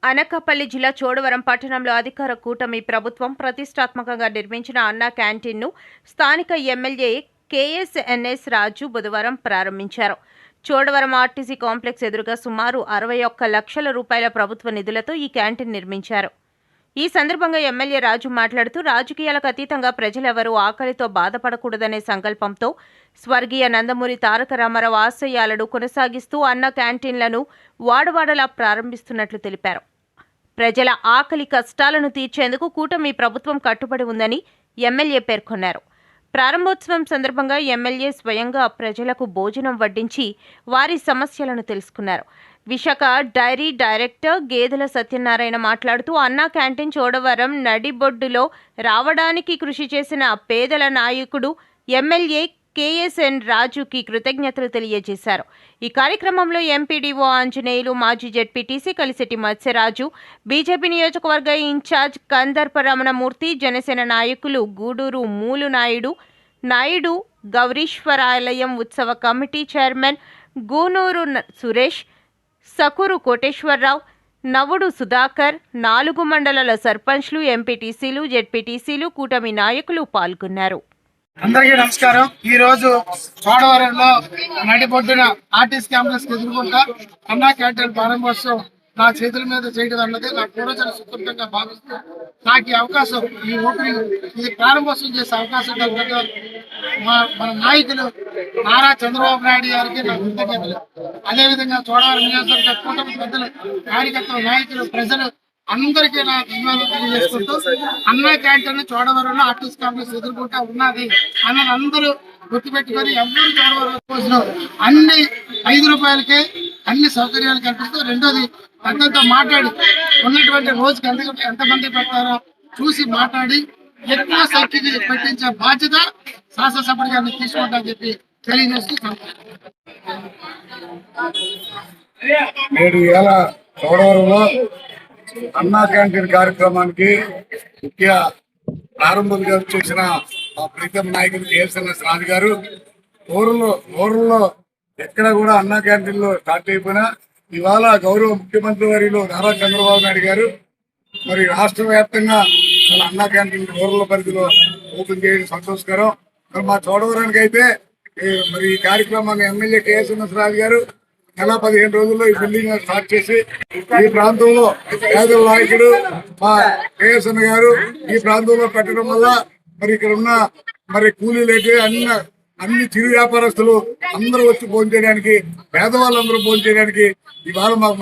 అనకాపల్లి జిల్లా చోడవరం పట్టణంలో అధికార కూటమి ప్రభుత్వం ప్రతిష్టాత్మకంగా నిర్మించిన అన్నా క్యాంటీన్ను స్థానిక ఎమ్మెల్యే కేఎస్ఎన్ఎస్ రాజు బుధవారం ప్రారంభించారు. చోడవరం ఆర్టీసీ కాంప్లెక్స్ ఎదురుగా సుమారు 61 లక్షల రూపాయల ప్రభుత్వ నిధులతో ఈ క్యాంటీన్ నిర్మించారు. ఈ సందర్భంగా ఎమ్మెల్యే రాజు మాట్లాడుతూ రాజకీయాలకు అతీతంగా ప్రజలెవరూ ఆకలితో బాధపడకూడదనే సంకల్పంతో స్వర్గీయ నందమూరి తారక రామారావు ఆశయాలను కొనసాగిస్తూ అన్న క్యాంటీన్లను వాడవాడలా ప్రారంభిస్తున్నట్లు తెలిపారు. ప్రజల ఆకలి కష్టాలను తీర్చేందుకు కూటమి ప్రభుత్వం కట్టుబడి ఉందని ఎమ్మెల్యే పేర్కొన్నారు. ప్రారంభోత్సవం సందర్భంగా ఎమ్మెల్యే స్వయంగా ప్రజలకు భోజనం వడ్డించి వారి సమస్యలను తెలుసుకున్నారు. విశాఖ డైరీ డైరెక్టర్ గేదెల సత్యనారాయణ మాట్లాడుతూ అన్నా క్యాంటీన్ చోడవరం నడిబొడ్డులో రావడానికి కృషి చేసిన పేదల నాయకుడు ఎమ్మెల్యే కేఎస్ఎన్ రాజుకి కృతజ్ఞతలు తెలియజేశారు. ఈ కార్యక్రమంలో ఎంపీడీఓ ఆంజనేయులు, మాజీ జెడ్పీటీసీ కలిసెట్టి మత్స్యరాజు, బీజేపీ నియోజకవర్గ ఇన్ఛార్జ్ కందర్ప రమణమూర్తి, జనసేన నాయకులు గూడూరు మూలు నాయుడు, గౌరీశ్వరాలయం ఉత్సవ కమిటీ చైర్మన్ గూనూరు సురేష్, సకూరు కోటేశ్వరరావు, నవుడు సుధాకర్, 4 మండలాల సర్పంచ్లు, ఎంపీటీసీలు, జెడ్పీటీసీలు, కూటమి నాయకులు పాల్గొన్నారు. అందరికీ నమస్కారం. ఈ రోజు చోడవరంలో నడిబొడ్డున ఆర్టీసీ కాంప్లెక్స్ ఎదుర్కొంటా అన్నా క్యాంటీన్ ప్రారంభోత్సవం నా చేతుల మీద చేయడం అన్నది నా పూర్వజన సుకృతంగా భావిస్తూ నాకు ఈ అవకాశం, ఈ ఓపెనింగ్, ఇది ప్రారంభోత్సవం చేసే అవకాశం కలగగా మన నాయకులు నారా చంద్రబాబు నాయుడు గారికి నా కృతజ్ఞతలు. అదేవిధంగా చోడవరం నియోజకవర్గ కూటమి పెద్దలు, కార్యకర్తలు, నాయకులు, ప్రజలు అందరికీ నా ధన్యవాదాలు తెలియజేసుకుంటూ అన్నా క్యాంటీన్ చోడవరంలో ఆర్టీసీ కాంప్లెక్స్ ఎదుర్కొంటా ఉన్నది అన్నది అందరూ గుర్తుపెట్టుకొని ఎవరు చోడవరం కోసం అన్ని 5 రూపాయలకే అన్ని సౌకర్యాలు కల్పిస్తూ, రెండోది పెద్దలతో మాట్లాడి ఉన్నటువంటి రోజుకి ఎంతమంది పెడతారో చూసి మాట్లాడి ఎక్కువ సంఖ్యకి పెట్టించే బాధ్యత శాసనసభ్యుడి గారిని తీసుకుంటామని చెప్పి తెలియజేస్తూ చోడవరంలో అన్నా క్యాంటీన్ కార్యక్రమానికి ముఖ్య ప్రారంభంగా చేసిన మా ప్రీతం నాయకుడు కేఎస్ఎన్ఎస్ రాజు గారు, ఊర్లో ఎక్కడ కూడా అన్నా క్యాంటీన్లో స్టార్ట్ అయిపోయినా ఇవాళ గౌరవ ముఖ్యమంత్రి వర్యులు నారా చంద్రబాబు నాయుడు గారు మరి రాష్ట్ర వ్యాప్తంగా అన్నా క్యాంటీన్ ఊర్ల పరిధిలో ఓపెన్ చేయడం సంతోషకరం. మరి మా చోడవరానికి అయితే మరి ఈ కార్యక్రమాన్ని ఎమ్మెల్యే కేఎస్ఎన్ఎస్ రాజు గారు నెల 15 రోజుల్లో ఈ బిల్డింగ్ స్టార్ట్ చేసి ఈ ప్రాంతంలో పేదల నాయకుడు మా కేఎస్ఎన్ గారు ఈ ప్రాంతంలో పెట్టడం వల్ల మరి ఇక్కడ ఉన్న మరి కూలీలైతే అన్ని చిరు వ్యాపారస్తులు అందరూ వచ్చి భోజనం చేయడానికి, పేదవాళ్ళందరూ భోజనం చేయడానికి ఇవాళ మాకు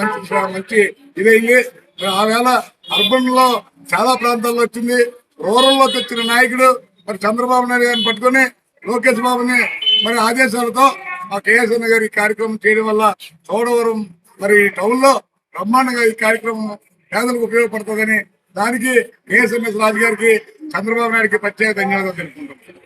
మంచి ఇదైంది. ఆ వేళ అర్బన్ లో చాలా ప్రాంతాల్లో వచ్చింది. రూరల్లోకి వచ్చిన నాయకుడు మరి చంద్రబాబు నాయుడు గారిని పట్టుకొని లోకేష్ బాబుని మరి ఆదేశాలతో మా కేఎస్ఎన్ గారు ఈ కార్యక్రమం చేయడం వల్ల చోడవరం మరి టౌన్ లో బ్రహ్మాండంగా ఈ కార్యక్రమం పేదలకు ఉపయోగపడుతుందని దానికి కేఎస్ఎన్ఎస్ రాజు గారికి, చంద్రబాబు నాయుడికి ప్రత్యేక ధన్యవాదాలు తెలుపుకుంటాం.